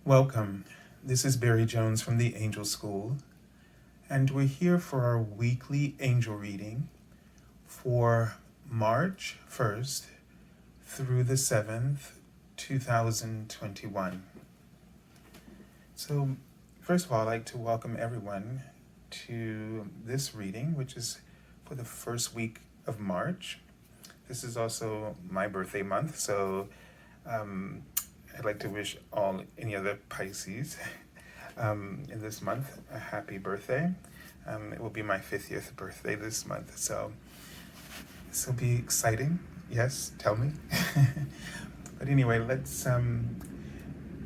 Welcome. This is Barry Jones from the Angel School, and we're here for our weekly angel reading for March 1st through the 7th, 2021. So, first of all, I'd like to welcome everyone to this reading, which is for the first week of March. This is also my birthday month, so I'd like to wish any other Pisces in this month a happy birthday. It will be my 50th birthday this month, so this will be exciting. Yes, tell me. But anyway, let's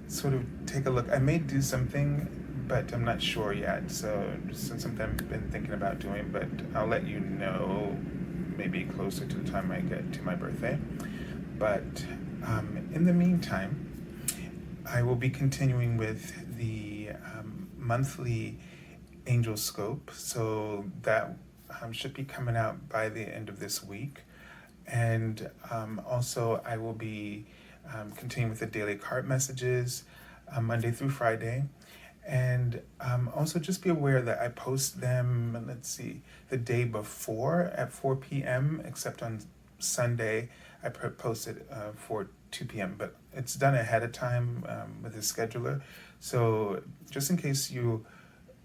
sort of take a look. I may do something, but I'm not sure yet. So since something I've been thinking about doing, but I'll let you know maybe closer to the time I get to my birthday. But in the meantime, I will be continuing with the monthly angel scope. So that should be coming out by the end of this week. And also I will be continuing with the daily card messages Monday through Friday. And also just be aware that I post them, the day before at 4 p.m., except on Sunday, I post it for 2 p.m., but it's done ahead of time with the scheduler. So just in case you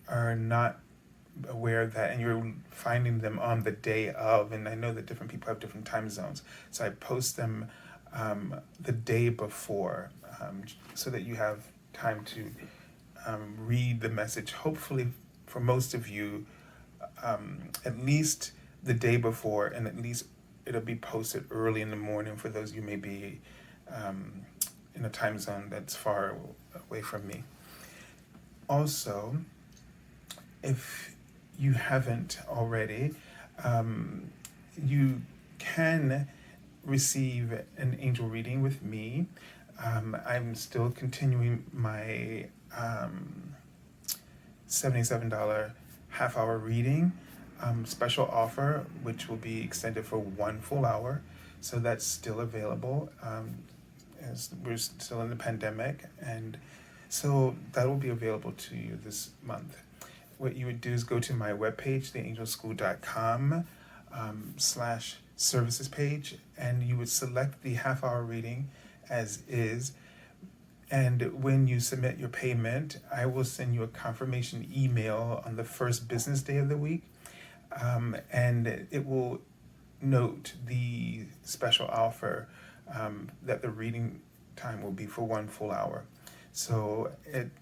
are not aware of that and you're finding them on the day of, and I know that different people have different time zones, so I post them the day before so that you have time to read the message, hopefully for most of you, at least the day before, and at least it'll be posted early in the morning for those you may be in a time zone that's far away from me. Also, if you haven't already, you can receive an angel reading with me. I'm still continuing my $77 half-hour reading special offer, which will be extended for 1 full hour. So that's still available as we're still in the pandemic. And so that will be available to you this month. What you would do is go to my webpage, theangelschool.com /services page, and you would select the half-hour reading as is. And when you submit your payment, I will send you a confirmation email on the first business day of the week. And it will note the special offer that the reading time will be for 1 full hour. So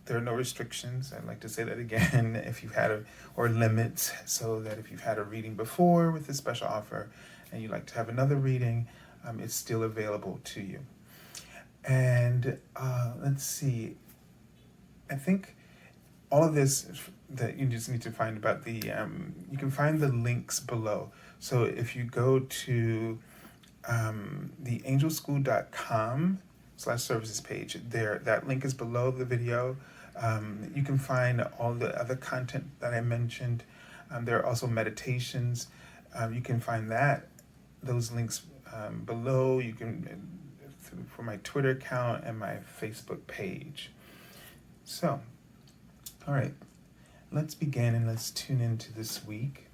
there are no restrictions. I'd like to say that again, if you've had or limits, so that if you've had a reading before with this special offer and you'd like to have another reading, it's still available to you. And let's see, I think all of this that you just need to find about you can find the links below. So if you go to theangelschool.com /services page, that link is below the video. You can find all the other content that I mentioned. There are also meditations. You can find those links below. You can for my Twitter account and my Facebook page. So, all right, let's begin and let's tune into this week.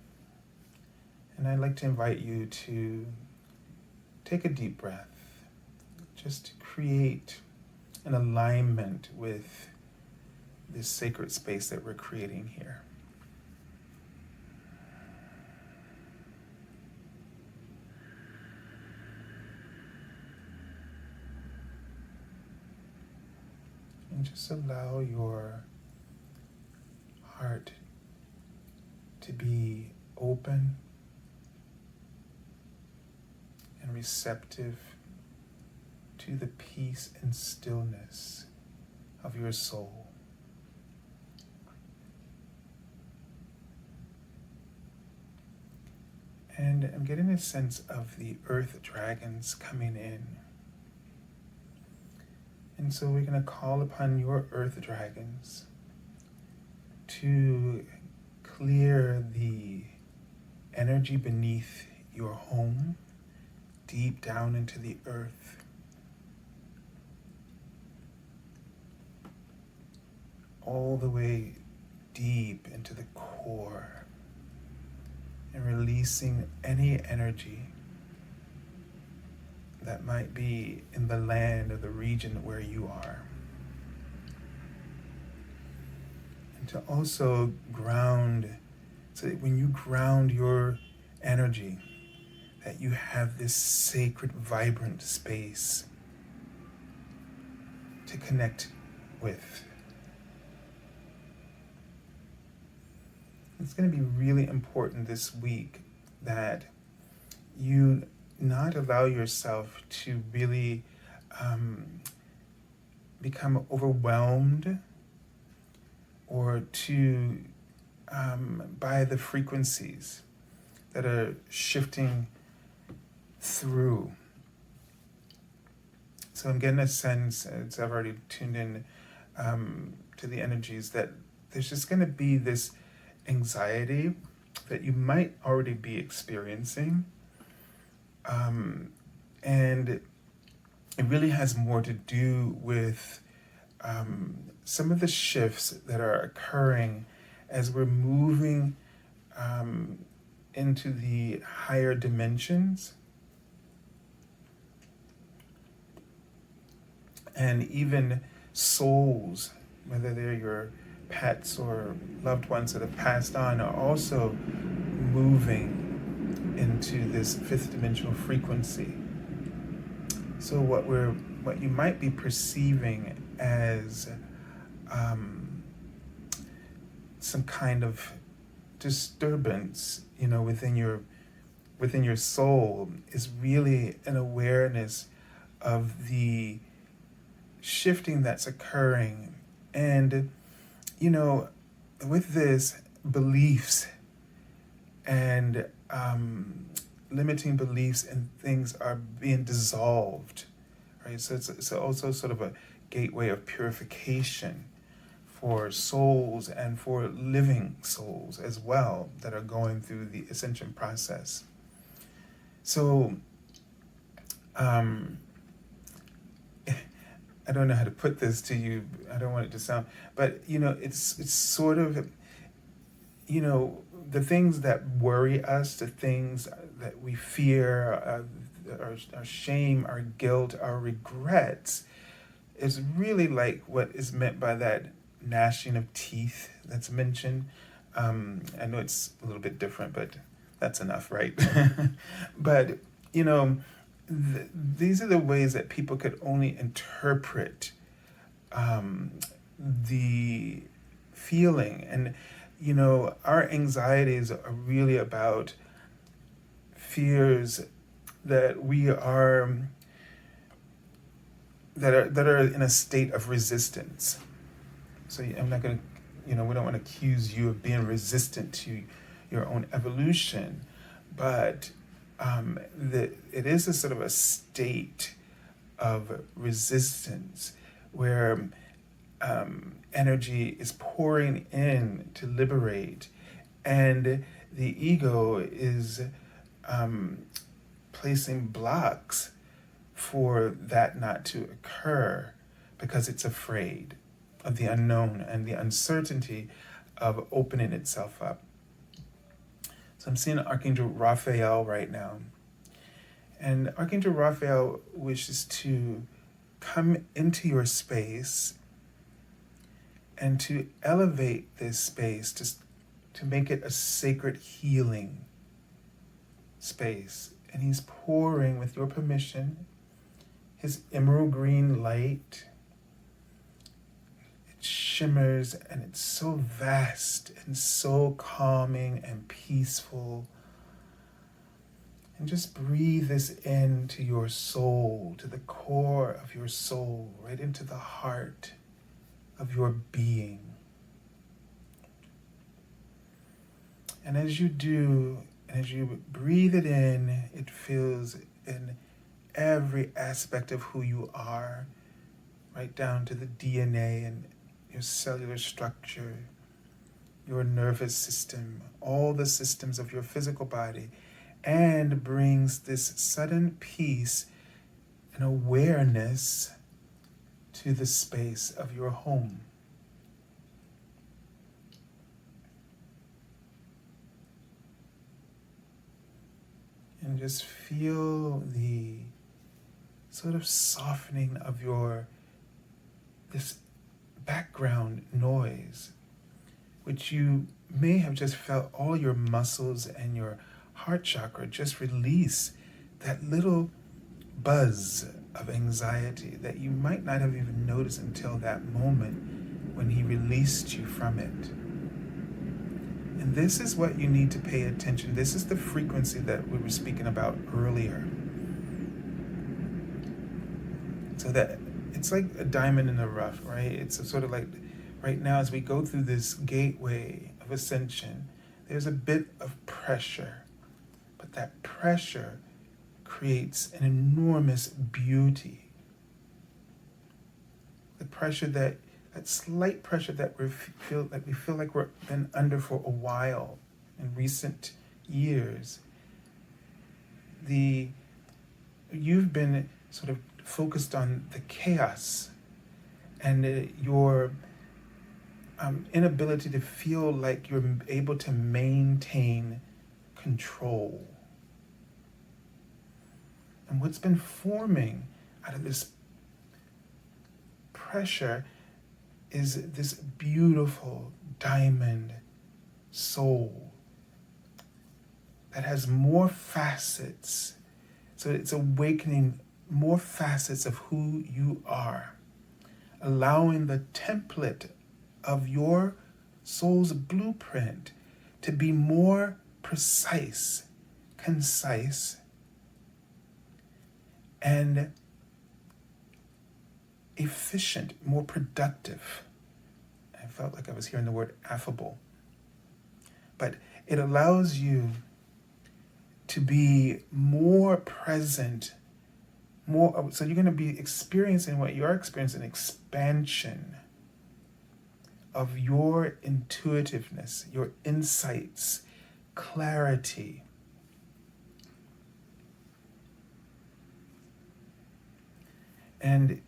And I'd like to invite you to take a deep breath, just to create an alignment with this sacred space that we're creating here. And just allow your heart to be open and receptive to the peace and stillness of your soul. And I'm getting a sense of the earth dragons coming in. And so we're going to call upon your earth dragons to clear the energy beneath your home, deep down into the earth. all the way deep into the core and releasing any energy that might be in the land or the region where you are. And to also ground, so that when you ground your energy, that you have this sacred, vibrant space to connect with. It's going to be really important this week that you not allow yourself to really become overwhelmed or to by the frequencies that are shifting through. So I'm getting a sense, as I've already tuned in to the energies, that there's just going to be this anxiety that you might already be experiencing. And it really has more to do with some of the shifts that are occurring as we're moving into the higher dimensions. And even souls, whether they're your pets or loved ones that have passed on, are also moving into this fifth dimensional frequency. So what you might be perceiving as some kind of disturbance, within your soul, is really an awareness of the shifting that's occurring. And with this, beliefs and limiting beliefs and things are being dissolved, right? So it's also sort of a gateway of purification for souls and for living souls as well that are going through the ascension process. So I don't know how to put this to you. I don't want it to sound, but it's sort of, the things that worry us, the things that we fear, our shame, our guilt, our regrets, is really like what is meant by that gnashing of teeth that's mentioned. I know it's a little bit different, but that's enough, right? But, these are the ways that people could only interpret the feeling. And, our anxieties are really about fears that we are, that are in a state of resistance. So I'm not going to, we don't want to accuse you of being resistant to your own evolution, but it is a sort of a state of resistance where energy is pouring in to liberate, and the ego is placing blocks for that not to occur because it's afraid of the unknown and the uncertainty of opening itself up. So I'm seeing Archangel Raphael right now. And Archangel Raphael wishes to come into your space and to elevate this space, to make it a sacred healing space. And he's pouring, with your permission, his emerald green light. It shimmers and it's so vast and so calming and peaceful. And just breathe this into your soul, to the core of your soul, right into the heart of your being. And as you do, and as you breathe it in, it feels in every aspect of who you are, right down to the DNA and your cellular structure, your nervous system, all the systems of your physical body, and brings this sudden peace and awareness to the space of your home. And just feel the sort of softening of this background noise, which you may have just felt all your muscles and your heart chakra just release that little buzz of anxiety that you might not have even noticed until that moment when he released you from it. And this is what you need to pay attention. This is the frequency that we were speaking about earlier. So that it's like a diamond in the rough, right? It's a sort of like right now as we go through this gateway of ascension, there's a bit of pressure, but that pressure creates an enormous beauty. The pressure that slight pressure that we feel like we've been under for a while in recent years. You've been sort of focused on the chaos and your inability to feel like you're able to maintain control. And what's been forming out of this pressure is this beautiful diamond soul that has more facets. So it's awakening more facets of who you are, allowing the template of your soul's blueprint to be more precise, concise, and efficient, more productive. I felt like I was hearing the word affable. But it allows you to be more present, so you're going to be experiencing what you are experiencing, expansion of your intuitiveness, your insights, clarity. And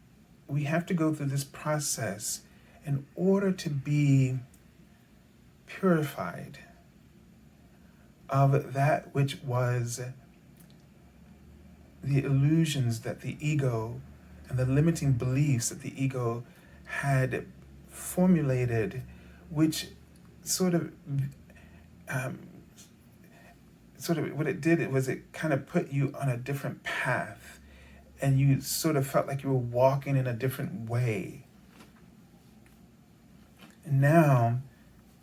we have to go through this process in order to be purified of that which was the illusions that the ego and the limiting beliefs that the ego had formulated, which sort of what it did was it kind of put you on a different path, and you sort of felt like you were walking in a different way. And now,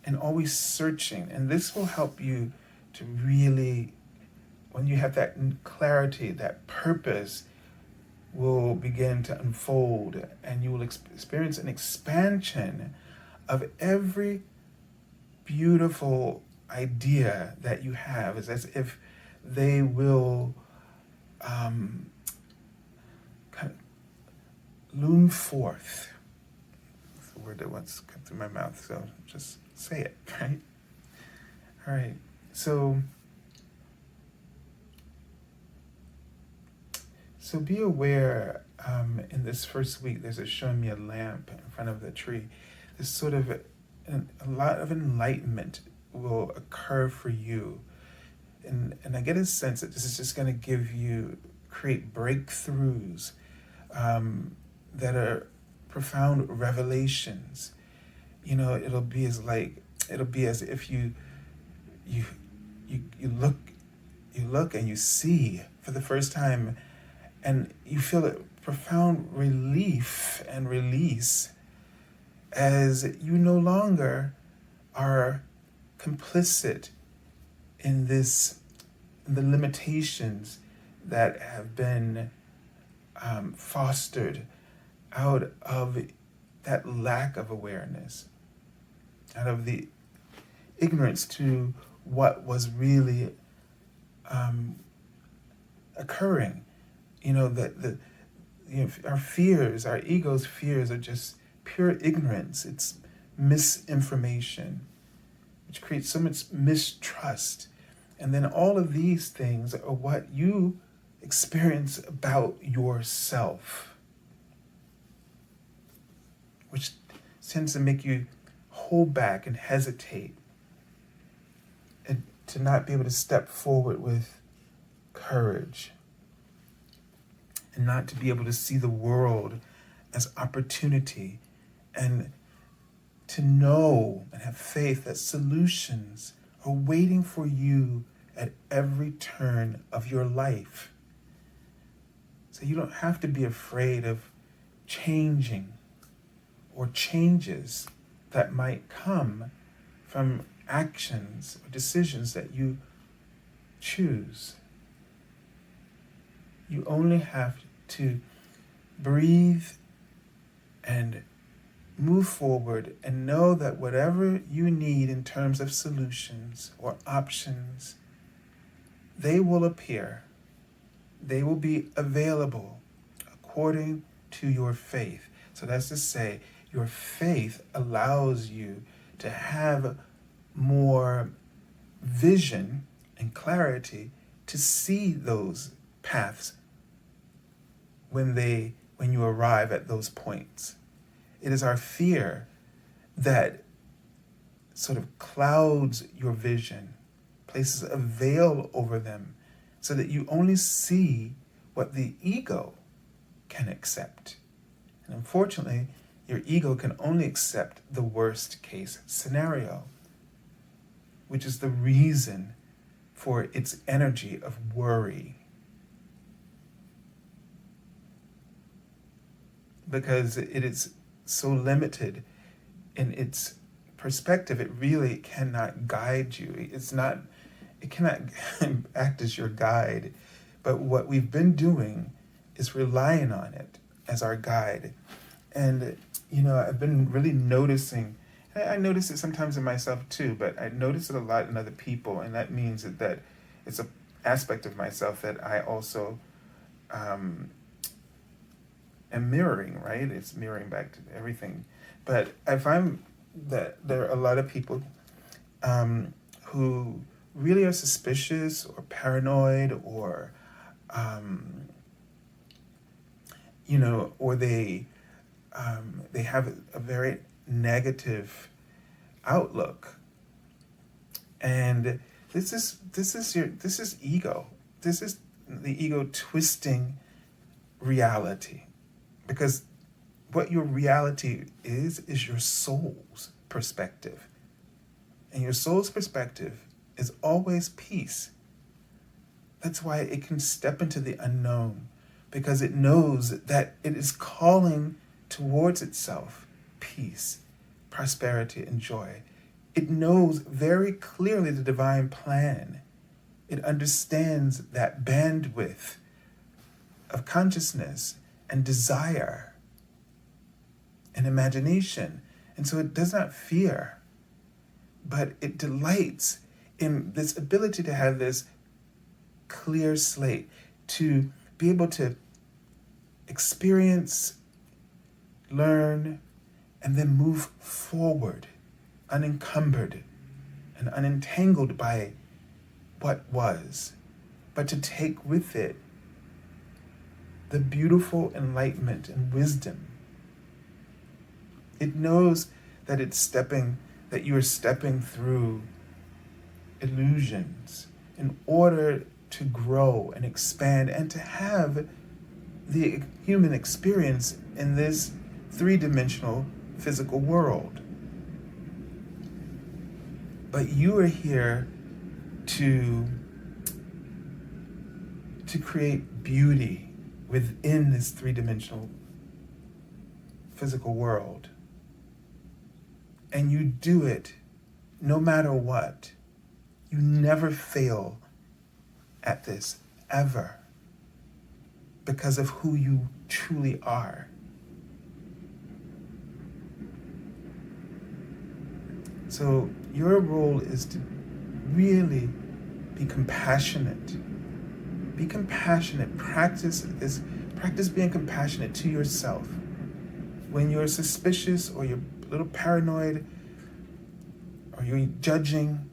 and always searching, and this will help you to really, when you have that clarity, that purpose will begin to unfold, and you will experience an expansion of every beautiful idea that you have. It's as if they will kind of loom forth. That's the word that wants to come through my mouth, so just say it, right? All right, so be aware in this first week, there's showing me a lamp in front of the tree. This sort of a lot of enlightenment will occur for you. And I get a sense that this is just going to create breakthroughs that are profound revelations. You know, it'll be as if you look and you see for the first time, and you feel a profound relief and release as you no longer are complicit in the limitations that have been fostered out of that lack of awareness, out of the ignorance to what was really occurring. You know, our fears, our ego's fears are just pure ignorance. It's misinformation, which creates so much mistrust. And then all of these things are what you experience about yourself, which tends to make you hold back and hesitate, and to not be able to step forward with courage, and not to be able to see the world as opportunity, and to know and have faith that solutions are waiting for you at every turn of your life. So you don't have to be afraid of changing or changes that might come from actions or decisions that you choose. You only have to breathe and move forward and know that whatever you need in terms of solutions or options, they will appear. They will be available according to your faith. So that's to say, your faith allows you to have more vision and clarity to see those paths when you arrive at those points. It is our fear that sort of clouds your vision, places a veil over them, so that you only see what the ego can accept. And unfortunately, your ego can only accept the worst case scenario, which is the reason for its energy of worry. Because it is so limited in its perspective, it really cannot guide you. It cannot act as your guide. But what we've been doing is relying on it as our guide. And, I've been really noticing, and I notice it sometimes in myself too, but I notice it a lot in other people, and that means that it's an aspect of myself that I also am mirroring, right? It's mirroring back to everything. But I find that there are a lot of people who really are suspicious or paranoid or, or they have a very negative outlook. And this is ego. This is the ego twisting reality. Because what your reality is your soul's perspective. And your soul's perspective is always peace. That's why it can step into the unknown, because it knows that it is calling towards itself peace, prosperity, and joy. It knows very clearly the divine plan. It understands that bandwidth of consciousness and desire and imagination. And so it does not fear, but it delights in this ability to have this clear slate, to be able to experience, learn, and then move forward, unencumbered and unentangled by what was, but to take with it the beautiful enlightenment and wisdom. It knows that that you are stepping through illusions in order to grow and expand and to have the human experience in this three-dimensional physical world. But you are here to create beauty within this three-dimensional physical world. And you do it no matter what. You never fail at this, ever, because of who you truly are. So your role is to really be compassionate. Be compassionate. Practice being compassionate to yourself. When you're suspicious or you're a little paranoid or you're judging,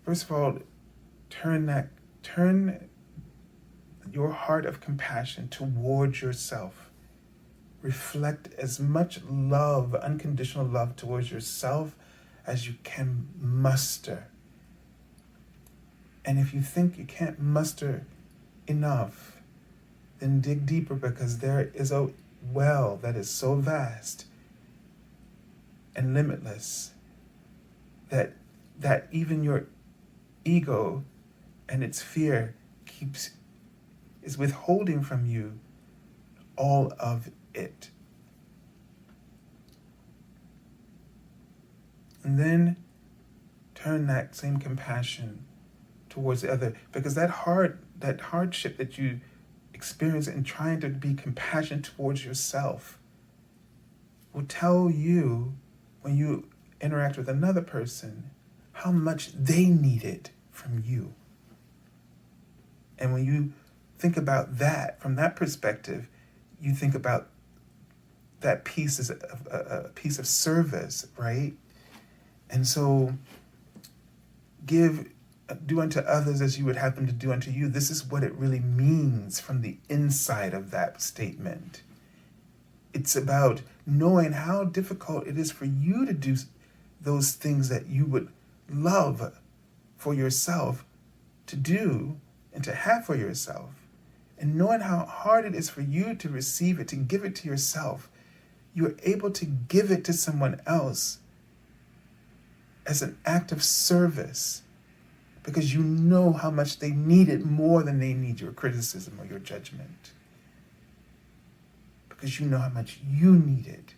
first of all, turn your heart of compassion towards yourself. Reflect as much love, unconditional love towards yourself as you can muster. And if you think you can't muster enough, then dig deeper, because there is a well that is so vast and limitless that even your ego and its fear is withholding from you all of it. And then turn that same compassion towards the other, because that hardship that you experience in trying to be compassionate towards yourself will tell you, when you interact with another person, how much they need it from you. And when you think about that from that perspective, you think about that piece as a piece of service, right? And so do unto others as you would have them to do unto you. This is what it really means from the inside of that statement. It's about knowing how difficult it is for you to do those things that you would love for yourself to do and to have for yourself. And knowing how hard it is for you to receive it, to give it to yourself, you're able to give it to someone else as an act of service, because you know how much they need it more than they need your criticism or your judgment. Because you know how much you need it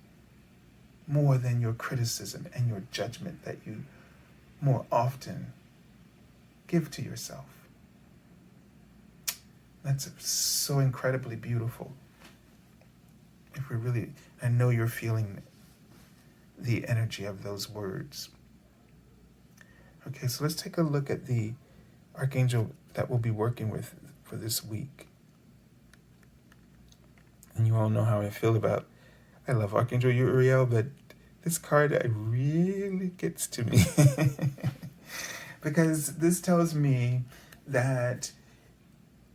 more than your criticism and your judgment that you more often give to yourself. That's so incredibly beautiful. If we really, I know you're feeling the energy of those words. Okay, so let's take a look at the archangel that we'll be working with for this week. And you all know how I feel about, I love Archangel Uriel, but this card really gets to me. Because this tells me that,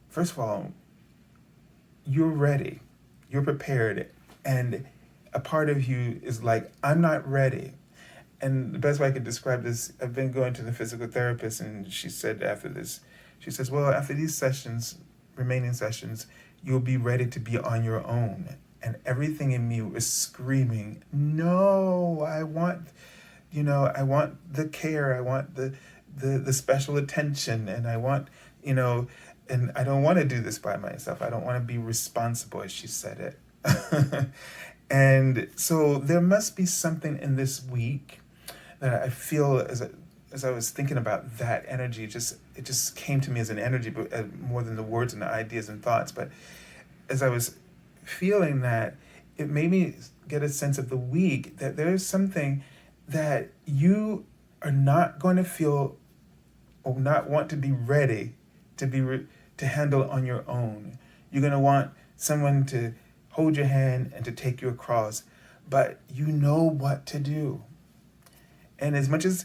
first of all, you're ready, you're prepared, and a part of you is like, I'm not ready. And the best way I could describe this, I've been going to the physical therapist, and she said after this, she says, well, after these sessions, remaining sessions, you'll be ready to be on your own. And everything in me was screaming, no, I want the care, I want the special attention, and I want, and I don't want to do this by myself. I don't want to be responsible, as she said it. And so there must be something in this week that I feel, as I was thinking about that energy, it just came to me as an energy, but more than the words and the ideas and thoughts. But as I was feeling that, it made me get a sense of the week that there's something that you are not going to feel or not want to be ready to handle on your own. You're going to want someone to hold your hand and to take you across, but you know what to do. And as much as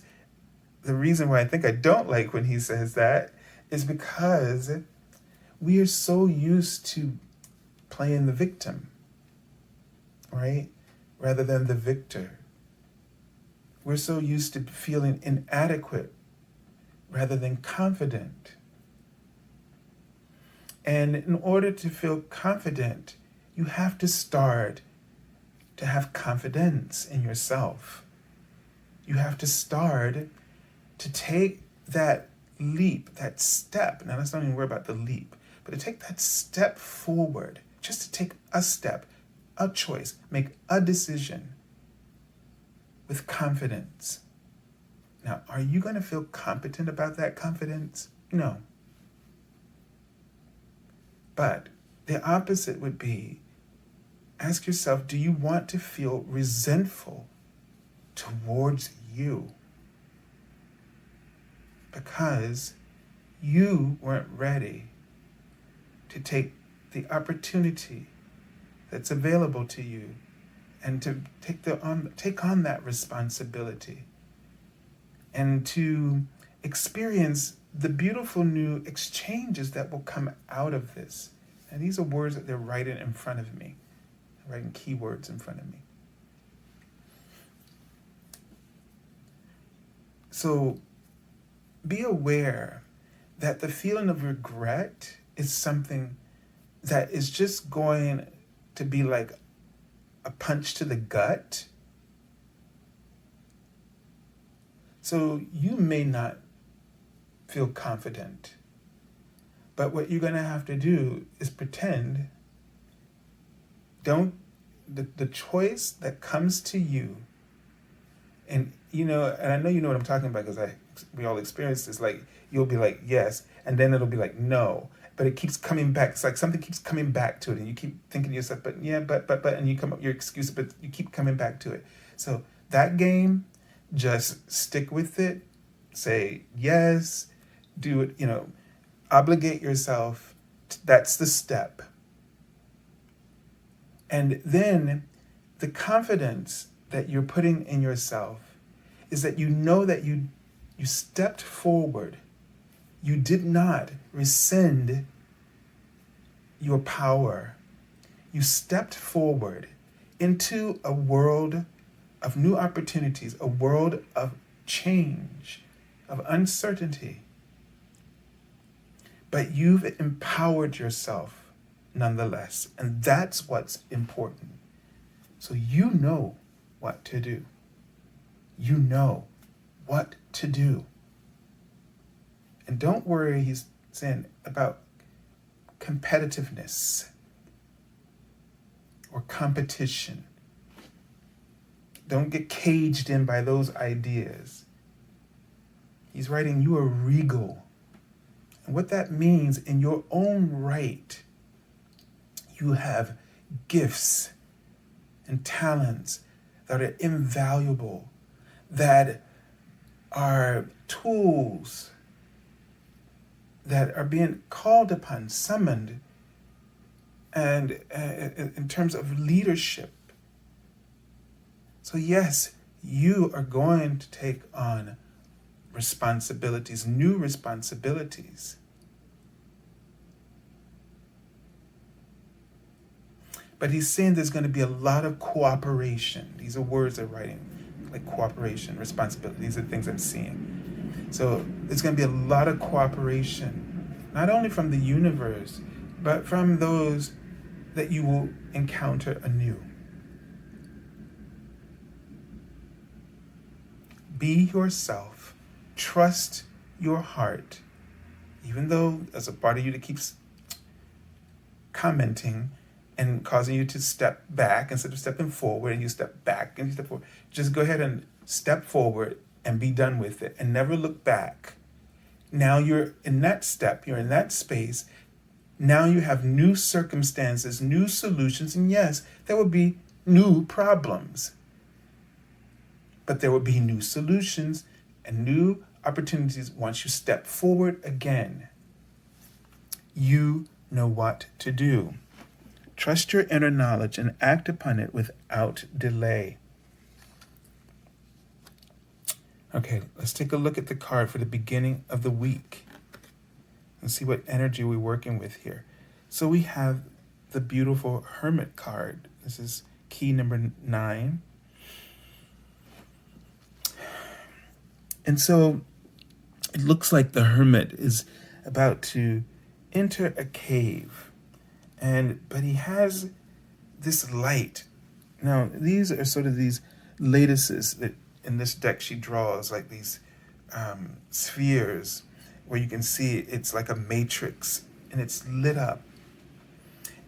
the reason why I think I don't like when he says that is because we are so used to playing the victim, right? Rather than the victor. We're so used to feeling inadequate rather than confident. And in order to feel confident, you have to start to have confidence in yourself. You have to start to take that leap, that step. Now, let's not even worry about the leap, but to take that step forward, just to take a step, a choice, make a decision with confidence. Now, are you going to feel competent about that confidence? No. But the opposite would be, ask yourself, do you want to feel resentful towards you because you weren't ready to take the opportunity that's available to you and to take on that responsibility and to experience the beautiful new exchanges that will come out of this? And these are words that they're writing in front of me, writing keywords in front of me. So be aware that the feeling of regret is something that is just going to be like a punch to the gut. So you may not feel confident, but what you're going to have to do is pretend. The choice that comes to you, and and I know you know what I'm talking about because we all experienced this. Like, you'll be like yes, and then it'll be like no, but it keeps coming back. It's like something keeps coming back to it, and you keep thinking to yourself, but yeah, but, and you come up your excuse, but you keep coming back to it. So that game, just stick with it. Say yes, do it. Obligate yourself. That's the step. And then the confidence that you're putting in yourself is that you know that you stepped forward. You did not rescind your power. You stepped forward into a world of new opportunities, a world of change, of uncertainty. But you've empowered yourself nonetheless, and that's what's important. So you know what to do. You know what to do. And don't worry, he's saying, about competitiveness or competition. Don't get caged in by those ideas. He's writing, you are regal. And what that means, in your own right, you have gifts and talents that are invaluable, that are tools that are being called upon, summoned, and in terms of leadership. So yes, you are going to take on responsibilities, new responsibilities. But he's saying there's going to be a lot of cooperation. These are words they're writing, like cooperation, responsibility. These are things I'm seeing. So there's going to be a lot of cooperation, not only from the universe, but from those that you will encounter anew. Be yourself. Trust your heart. Even though there's a part of you that keeps commenting and causing you to step back instead of stepping forward, and you step back and you step forward. Just go ahead and step forward and be done with it and never look back. Now you're in that step, you're in that space. Now you have new circumstances, new solutions, and yes, there will be new problems. But there will be new solutions and new opportunities once you step forward again. You know what to do. Trust your inner knowledge and act upon it without delay. Okay, let's take a look at the card for the beginning of the week and see what energy we're working with here. So we have the beautiful Hermit card. This is key number 9. And so it looks like the Hermit is about to enter a cave. But he has this light. Now, these are sort of these lattices that in this deck she draws, like these spheres where you can see it's like a matrix and it's lit up.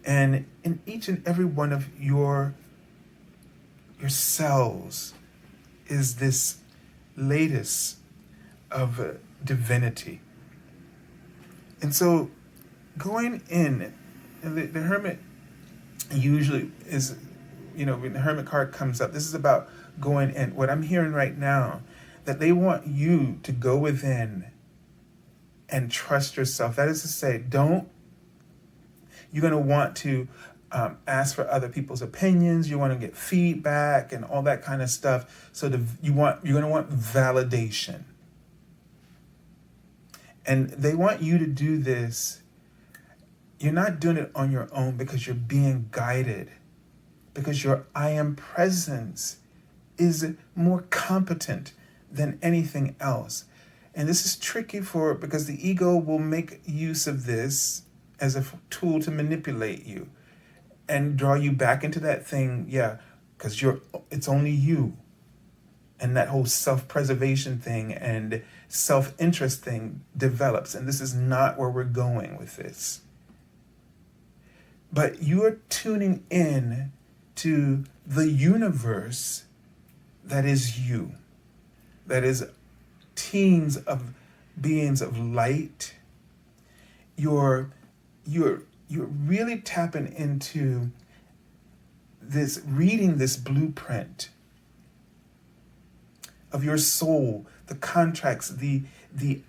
And in each and every one of your cells is this lattice of divinity. And so going in, the Hermit usually is, when the Hermit card comes up, this is about going in. What I'm hearing right now, that they want you to go within and trust yourself. That is to say, you're going to want to ask for other people's opinions. You want to get feedback and all that kind of stuff. So you're going to want validation. And they want you to do this. You're not doing it on your own because you're being guided, because your I am presence is more competent than anything else. And this is tricky because the ego will make use of this as a tool to manipulate you and draw you back into that thing, because it's only you. And that whole self-preservation thing and self-interest thing develops. And this is not where we're going with this. But you are tuning in to the universe that is you. That is teams of beings of light. You're really tapping into this, reading this blueprint of your soul, the contracts, the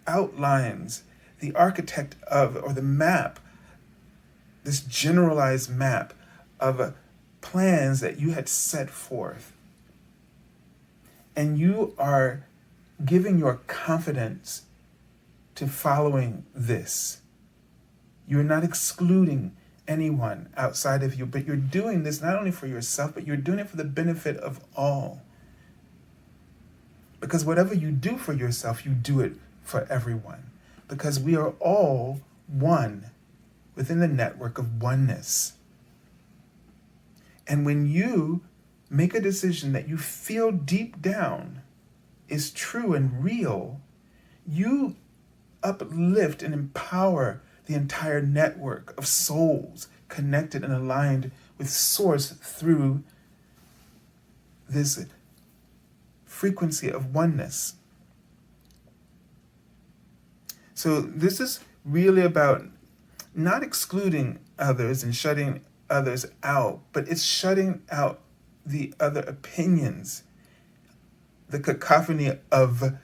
outlines, the architect of, or the map, this generalized map of plans that you had set forth. And you are giving your confidence to following this. You're not excluding anyone outside of you, but you're doing this not only for yourself, but you're doing it for the benefit of all. Because whatever you do for yourself, you do it for everyone. Because we are all one within the network of oneness. And when you make a decision that you feel deep down is true and real, you uplift and empower the entire network of souls connected and aligned with Source through this frequency of oneness. So this is really about not excluding others and shutting others out, but it's shutting out the other opinions, the cacophony of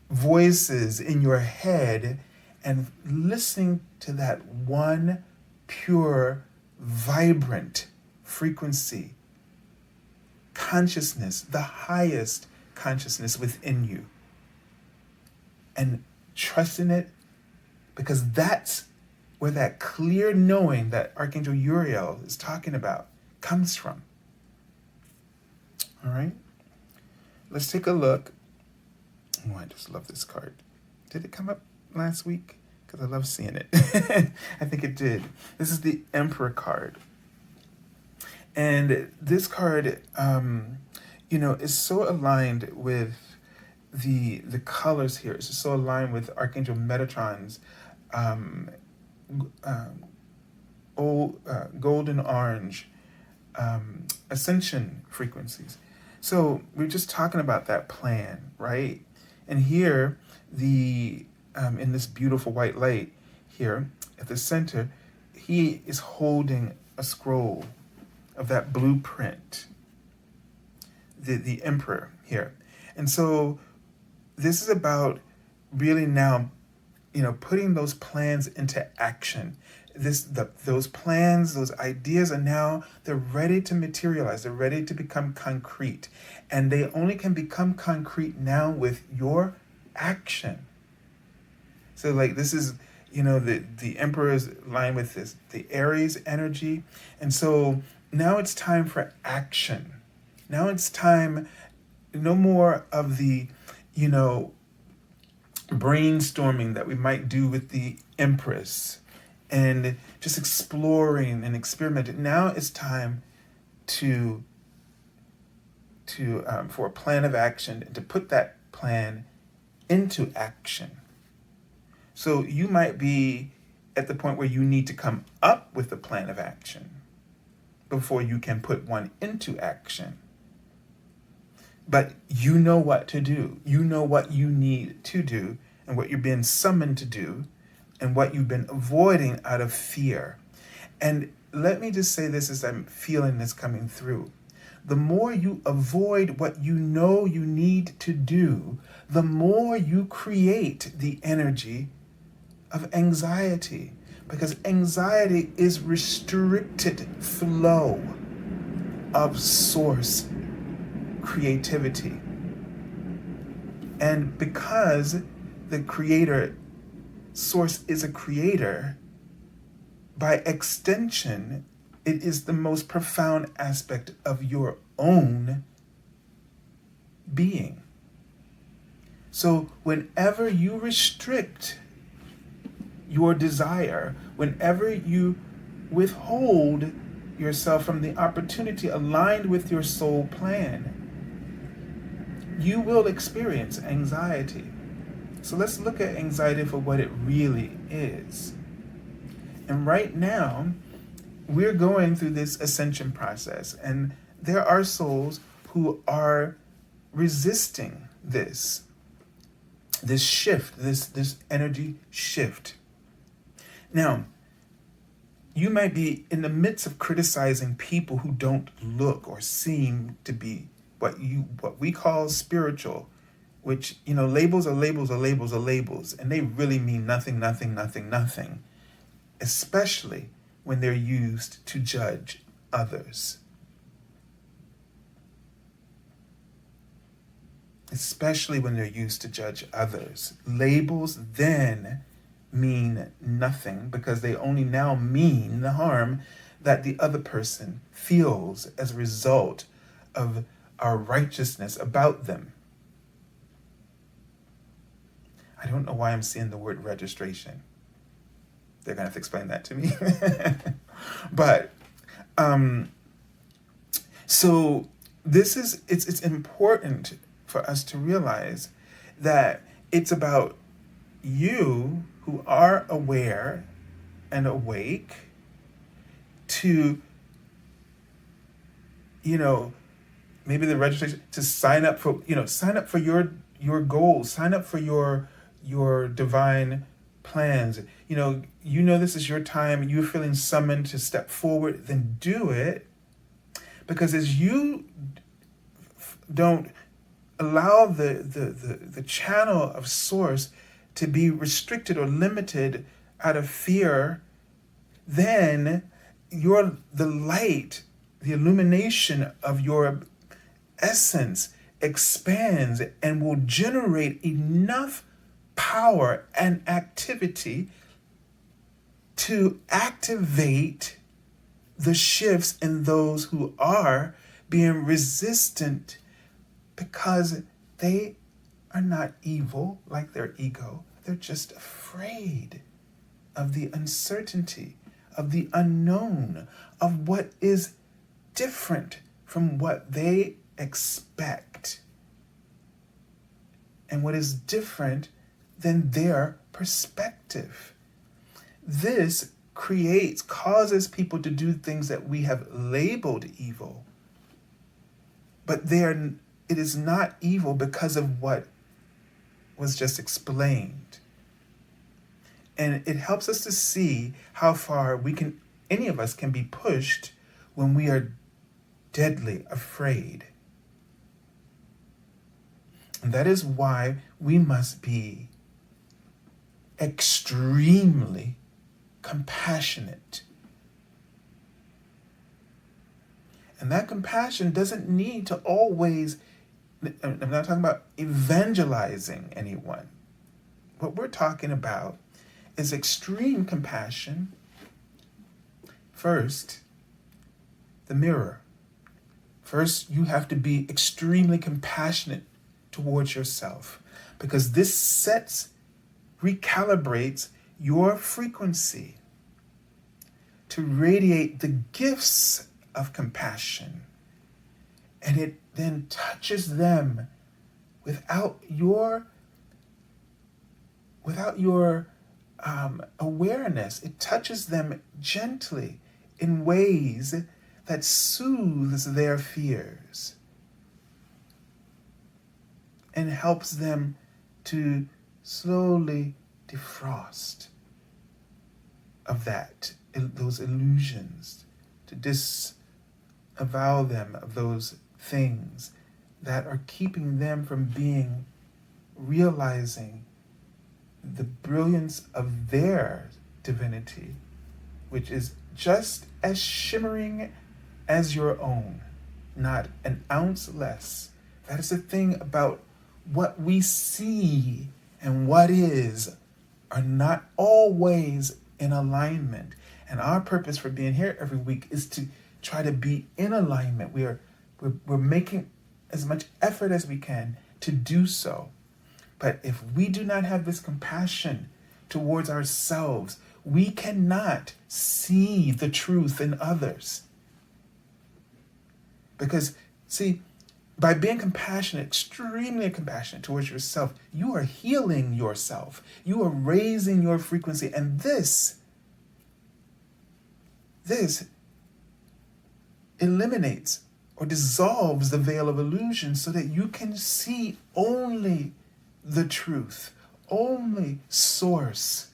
voices in your head, and listening to that one pure, vibrant frequency, consciousness, the highest consciousness within you. And trusting it, because that's where that clear knowing that Archangel Uriel is talking about comes from. All right? Let's take a look. Oh, I just love this card. Did it come up last week? Because I love seeing it. I think it did. This is the Emperor card. And this card, is so aligned with the colors here. It's so aligned with Archangel Metatron's golden orange ascension frequencies. So we're just talking about that plan, right? And here, in this beautiful white light here at the center, he is holding a scroll of that blueprint, the Emperor here. And so this is about really now, putting those plans into action. Those plans, those ideas are now, they're ready to materialize. They're ready to become concrete. And they only can become concrete now with your action. So this is, the Emperor is aligned with this, the Aries energy. And so now it's time for action. Now it's time, no more of the, brainstorming that we might do with the Empress and just exploring and experimenting. Now it's time for a plan of action and to put that plan into action. So you might be at the point where you need to come up with a plan of action before you can put one into action. But you know what to do. You know what you need to do and what you're being summoned to do and what you've been avoiding out of fear. And let me just say this as I'm feeling this coming through. The more you avoid what you know you need to do, the more you create the energy of anxiety. Because anxiety is restricted flow of source creativity. And because the creator, source is a creator, by extension, it is the most profound aspect of your own being. So whenever you restrict your desire, whenever you withhold yourself from the opportunity aligned with your soul plan, you will experience anxiety. So let's look at anxiety for what it really is. And right now, we're going through this ascension process, and there are souls who are resisting this shift, this energy shift. Now, you might be in the midst of criticizing people who don't look or seem to be what we call spiritual, which, labels are labels are labels are labels, and they really mean nothing, nothing, nothing, nothing, especially when they're used to judge others. Especially when they're used to judge others. Labels then mean nothing because they only now mean the harm that the other person feels as a result of our righteousness about them. I don't know why I'm seeing the word registration. They're going to have to explain that to me. But, so it's important for us to realize that it's about you who are aware and awake to, maybe the registration, to sign up for your goals, sign up for your divine plans. This is your time, you're feeling summoned to step forward, then do it. Because as you don't allow the channel of source to be restricted or limited out of fear, then the light, the illumination of your essence expands and will generate enough power and activity to activate the shifts in those who are being resistant, because they are not evil like their ego. They're just afraid of the uncertainty, of the unknown, of what is different from what they expect, and what is different than their perspective. This causes people to do things that we have labeled evil, but it is not evil because of what was just explained. And it helps us to see how far any of us can be pushed when we are deadly afraid. And that is why we must be extremely compassionate. And that compassion doesn't need to always, I'm not talking about evangelizing anyone. What we're talking about is extreme compassion. First, the mirror. First, you have to be extremely compassionate towards yourself, because this recalibrates your frequency to radiate the gifts of compassion, and it then touches them without your awareness. It touches them gently in ways that soothes their fears and helps them to slowly defrost of those illusions, to disavow them of those things that are keeping them from realizing the brilliance of their divinity, which is just as shimmering as your own, not an ounce less. That is the thing about what we see and what is are not always in alignment. And our purpose for being here every week is to try to be in alignment. We're making as much effort as we can to do so. But if we do not have this compassion towards ourselves, we cannot see the truth in others. Because, see, by being compassionate, extremely compassionate towards yourself, you are healing yourself. You are raising your frequency. And this eliminates or dissolves the veil of illusion so that you can see only the truth, only source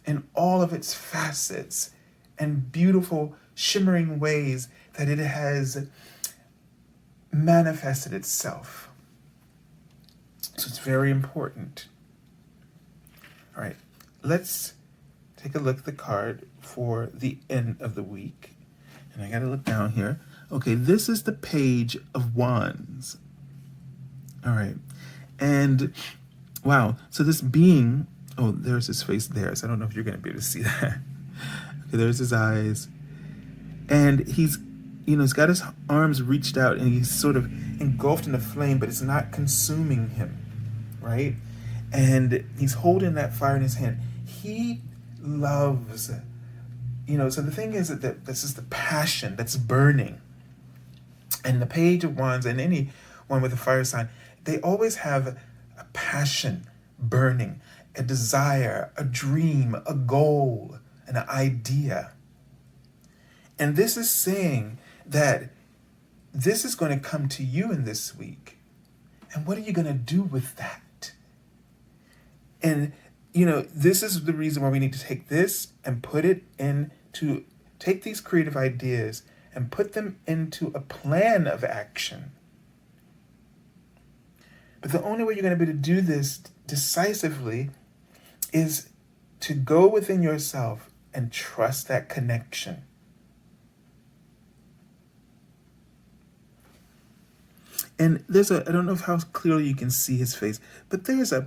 in all of its facets and beautiful, shimmering ways that it has manifested itself. So it's very important. All right, let's take a look at the card for the end of the week. And I got to look down here. Okay, this is the Page of Wands. All right. And wow, so this being, oh, there's his face there. So I don't know if you're going to be able to see that. Okay, there's his eyes. And he's, he's got his arms reached out and he's sort of engulfed in the flame, but it's not consuming him, right? And he's holding that fire in his hand. He loves, so the thing is that this is the passion that's burning. And the Page of Wands and any one with a fire sign, they always have a passion burning, a desire, a dream, a goal, an idea. And this is saying that this is going to come to you in this week. And what are you going to do with that? And, this is the reason why we need to take this and put it into, take these creative ideas and put them into a plan of action. But the only way you're going to be able to do this decisively is to go within yourself and trust that connection. And there's I don't know how clearly you can see his face, but there's a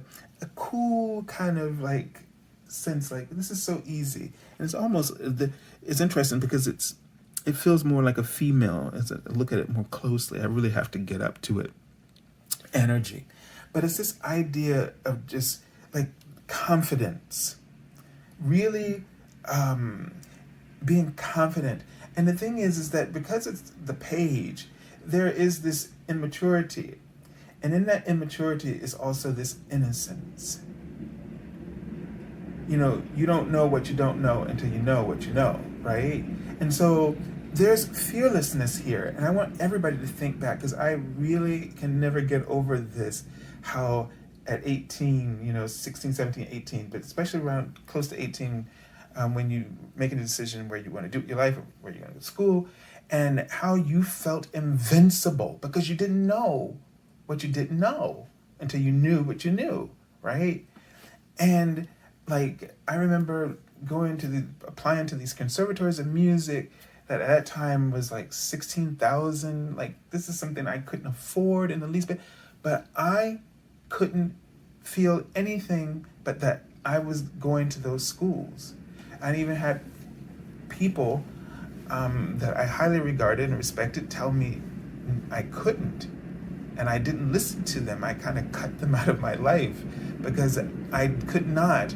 cool kind of like sense, like this is so easy. And it's almost, it's interesting because it feels more like a female as I look at it more closely. I really have to get up to it. Energy. But it's this idea of just like confidence. Really being confident. And the thing is that because it's the page, there is this immaturity. And in that immaturity is also this innocence. You don't know what you don't know until you know what you know, right? And so there's fearlessness here. And I want everybody to think back, because I really can never get over this, how at 18, 16, 17, 18, but especially around close to 18, when you making a decision where you want to do your life, or where you're going to go to school, and how you felt invincible because you didn't know what you didn't know until you knew what you knew, right? And like, I remember applying to these conservatories of music that at that time was like 16,000. Like, this is something I couldn't afford in the least bit, but I couldn't feel anything but that I was going to those schools. I even had people that I highly regarded and respected tell me I couldn't. And I didn't listen to them. I kind of cut them out of my life because I could not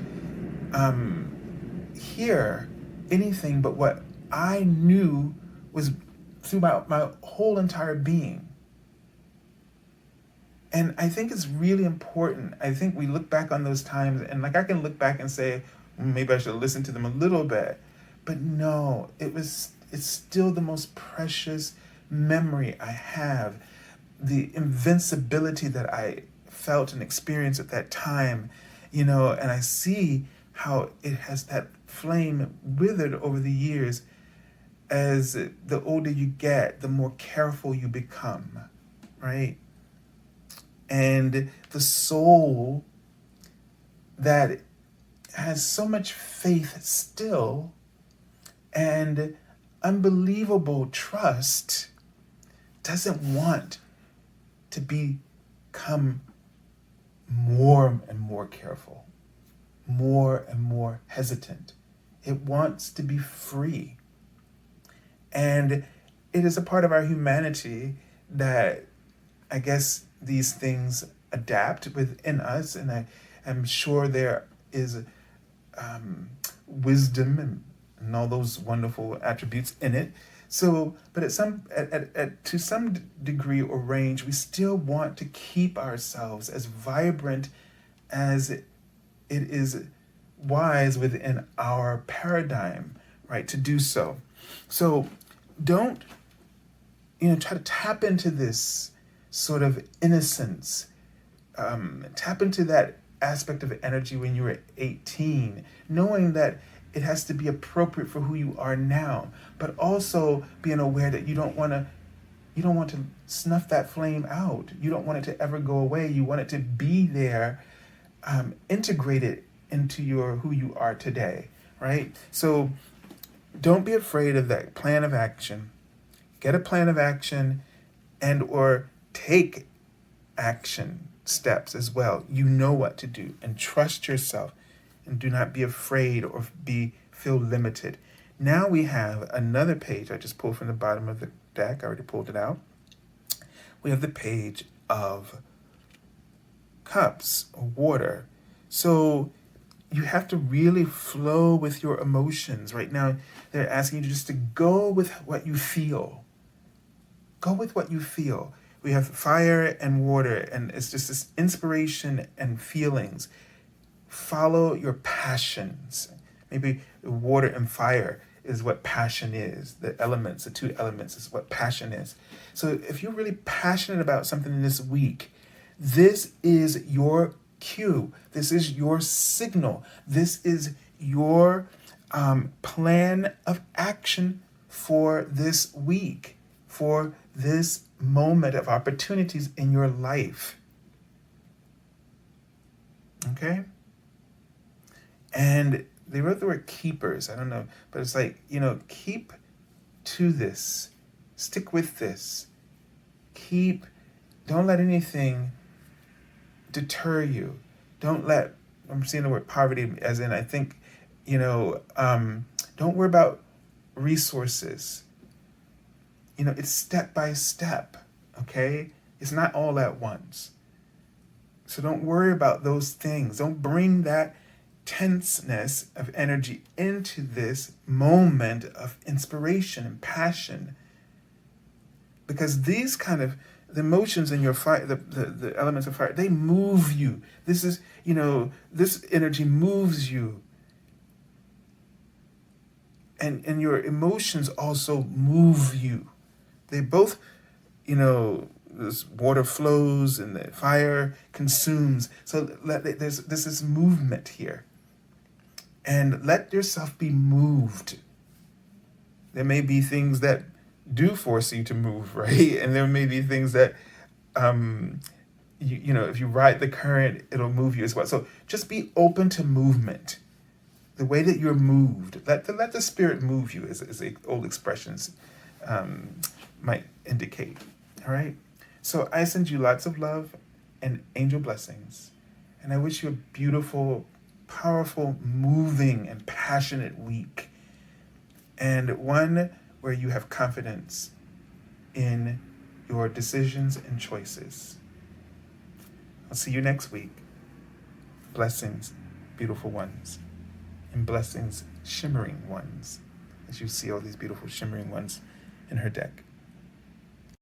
hear anything but what I knew was through my whole entire being. And I think it's really important. I think we look back on those times and like I can look back and say, maybe I should listen to them a little bit. But no, it's still the most precious memory I have. The invincibility that I felt and experienced at that time, and I see how it has that flame withered over the years. As the older you get, the more careful you become, right? And the soul that has so much faith still and unbelievable trust doesn't want to become more and more careful, more and more hesitant. It wants to be free. And it is a part of our humanity that I guess these things adapt within us, and I'm sure there is wisdom and all those wonderful attributes in it. So, but to some degree or range, we still want to keep ourselves as vibrant as it is wise within our paradigm, right? To do so. So, don't try to tap into this sort of innocence. Tap into that aspect of energy when you were 18, knowing that it has to be appropriate for who you are now, but also being aware that you don't want to snuff that flame out. You don't want it to ever go away. You want it to be there, integrated into who you are today, right? So don't be afraid of that plan of action. Get a plan of action and or take action steps as well. You know what to do, and trust yourself, and do not be afraid or feel limited. Now we have another page I just pulled from the bottom of the deck. I already pulled it out. We have the page of cups, or water. So you have to really flow with your emotions. Right now, they're asking you just to go with what you feel. Go with what you feel. We have fire and water, and it's just this inspiration and feelings. Follow your passions. Maybe water and fire is what passion is. The two elements is what passion is. So if you're really passionate about something this week, this is your cue. This is your signal. This is your plan of action for this week, for this moment of opportunities in your life. Okay? And they wrote the word keepers. I don't know, but it's like, keep to this. Stick with this. Don't let anything deter you. I'm seeing the word poverty as in, I think, don't worry about resources. It's step by step, okay? It's not all at once. So don't worry about those things. Don't bring that tenseness of energy into this moment of inspiration and passion. Because these kind of the emotions in your fire, the elements of fire, they move you. This is, this energy moves you. And your emotions also move you. They both, this water flows and the fire consumes. So this is movement here. And let yourself be moved. There may be things that do force you to move, right? And there may be things that, if you ride the current, it'll move you as well. So just be open to movement. The way that you're moved. Let the spirit move you, as the old expressions might indicate. All right? So I send you lots of love and angel blessings. And I wish you a beautiful, powerful, moving, and passionate week. And one where you have confidence in your decisions and choices. I'll see you next week. Blessings, beautiful ones. And blessings, shimmering ones. As you see all these beautiful shimmering ones in her deck.